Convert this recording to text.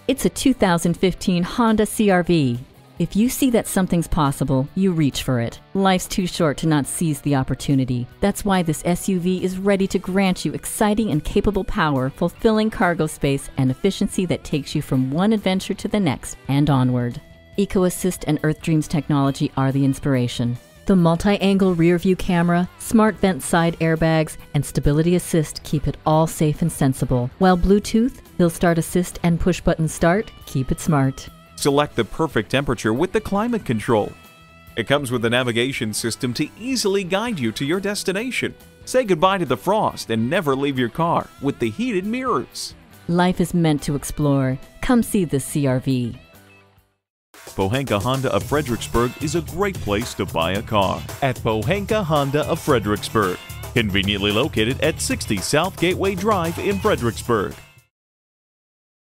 It's a 2015 Honda CR-V. If you see that something's possible, you reach for it. Life's too short to not seize the opportunity. That's why this SUV is ready to grant you exciting and capable power, fulfilling cargo space, and efficiency that takes you from one adventure to the next and onward. EcoAssist and Earth Dreams technology are the inspiration. The multi-angle rear-view camera, smart vent side airbags, and stability assist keep it all safe and sensible, while Bluetooth, Hill Start Assist, and push-button start keep it smart. Select the perfect temperature with the climate control. It comes with a navigation system to easily guide you to your destination. Say goodbye to the frost and never leave your car with the heated mirrors. Life is meant to explore. Come see the CR-V. Pohanka Honda of Fredericksburg is a great place to buy a car. At Pohanka Honda of Fredericksburg, conveniently located at 60 South Gateway Drive in Fredericksburg.